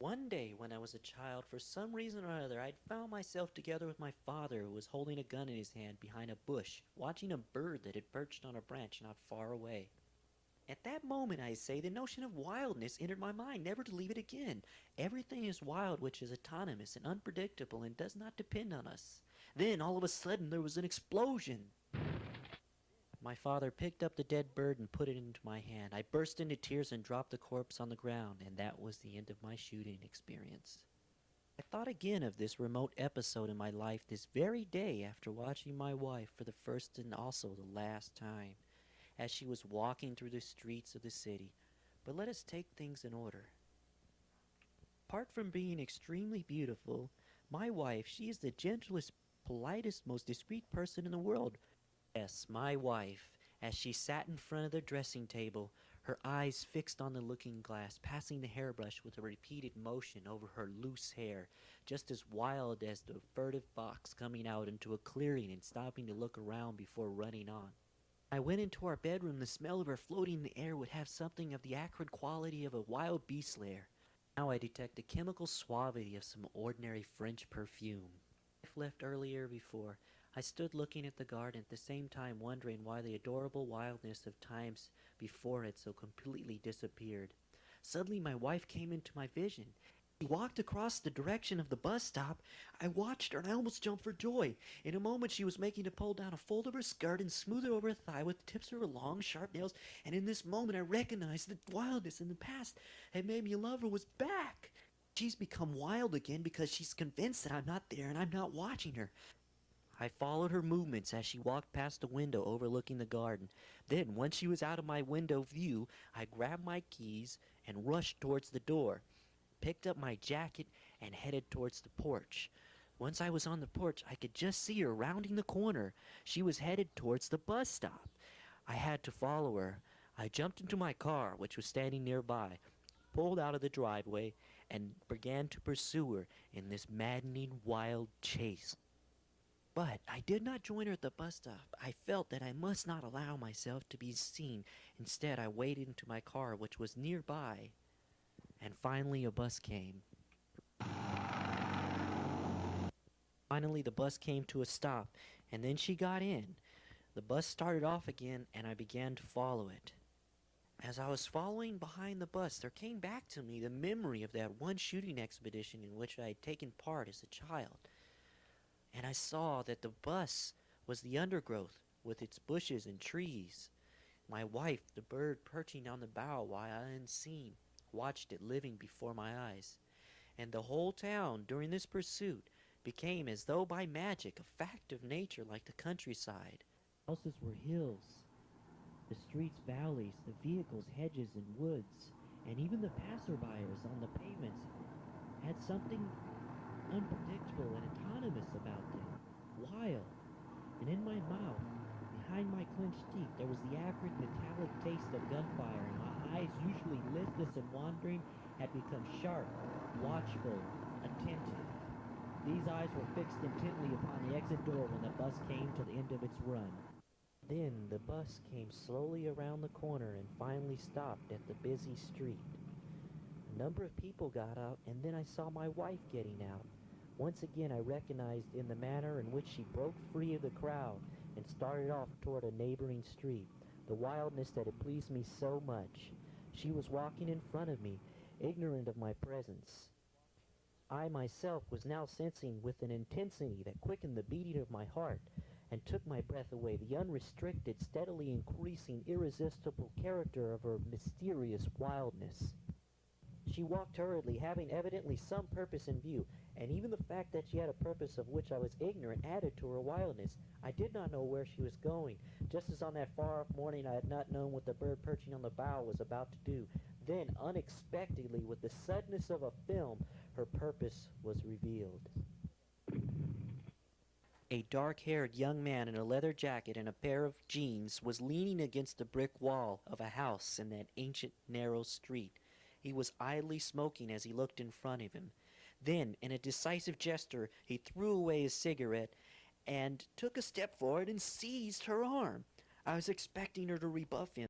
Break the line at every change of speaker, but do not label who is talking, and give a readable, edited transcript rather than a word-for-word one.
One day when I was a child, for some reason or other, I'd found myself together with my father, who was holding a gun in his hand behind a bush, watching a bird that had perched on a branch not far away. At that moment, I say, the notion of wildness entered my mind, never to leave it again. Everything is wild which is autonomous and unpredictable and does not depend on us. Then, all of a sudden, there was an explosion. My father picked up the dead bird and put it into my hand. I burst into tears and dropped the corpse on the ground, and that was the end of my shooting experience. I thought again of this remote episode in my life this very day after watching my wife for the first and also the last time, as she was walking through the streets of the city. But let us take things in order. Apart from being extremely beautiful, my wife, she is the gentlest, politest, most discreet person in the world. Yes, my wife, as she sat in front of the dressing table, her eyes fixed on the looking glass, passing the hairbrush with a repeated motion over her loose hair, just as wild as the furtive fox coming out into a clearing and stopping to look around before running on. I went into our bedroom. The smell of her floating in the air would have something of the acrid quality of a wild beast lair. Now I detect the chemical suavity of some ordinary French perfume. If left earlier before, I stood looking at the garden, at the same time wondering why the adorable wildness of times before had so completely disappeared. Suddenly my wife came into my vision. She walked across the direction of the bus stop. I watched her and I almost jumped for joy. In a moment she was making to pull down a fold of her skirt and smooth it over her thigh with the tips of her long, sharp nails, and in this moment I recognized that wildness in the past had made me love her was back. She's become wild again because she's convinced that I'm not there and I'm not watching her. I followed her movements as she walked past the window overlooking the garden. Then, once she was out of my window view, I grabbed my keys and rushed towards the door, picked up my jacket, and headed towards the porch. Once I was on the porch, I could just see her rounding the corner. She was headed towards the bus stop. I had to follow her. I jumped into my car, which was standing nearby, pulled out of the driveway, and began to pursue her in this maddening wild chase. But I did not join her at the bus stop. I felt that I must not allow myself to be seen. Instead, I waded into my car, which was nearby, and finally a bus came. Finally, the bus came to a stop, and then she got in. The bus started off again, and I began to follow it. As I was following behind the bus, there came back to me the memory of that one shooting expedition in which I had taken part as a child. And I saw that the bus was the undergrowth with its bushes and trees. My wife, the bird perching on the bough while I, unseen, watched it living before my eyes. And the whole town, during this pursuit, became as though by magic a fact of nature like the countryside. Houses were hills, the streets valleys, the vehicles hedges and woods, and even the passerbyers on the pavements had something unpredictable and autonomous about them, wild. And in my mouth, behind my clenched teeth, there was the acrid metallic taste of gunfire, and my eyes, usually listless and wandering, had become sharp, watchful, attentive. These eyes were fixed intently upon the exit door when the bus came to the end of its run. Then the bus came slowly around the corner and finally stopped at the busy street. A number of people got out, and then I saw my wife getting out. Once again I recognized in the manner in which she broke free of the crowd and started off toward a neighboring street the wildness that had pleased me so much. She was walking in front of me, ignorant of my presence. I myself was now sensing with an intensity that quickened the beating of my heart and took my breath away the unrestricted, steadily increasing, irresistible character of her mysterious wildness. She walked hurriedly, having evidently some purpose in view, and even the fact that she had a purpose of which I was ignorant added to her wildness. I did not know where she was going, just as on that far-off morning I had not known what the bird perching on the bough was about to do. Then, unexpectedly, with the suddenness of a film, her purpose was revealed. A dark-haired young man in a leather jacket and a pair of jeans was leaning against the brick wall of a house in that ancient, narrow street. He was idly smoking as he looked in front of him. Then, in a decisive gesture, he threw away his cigarette and took a step forward and seized her arm. I was expecting her to rebuff him.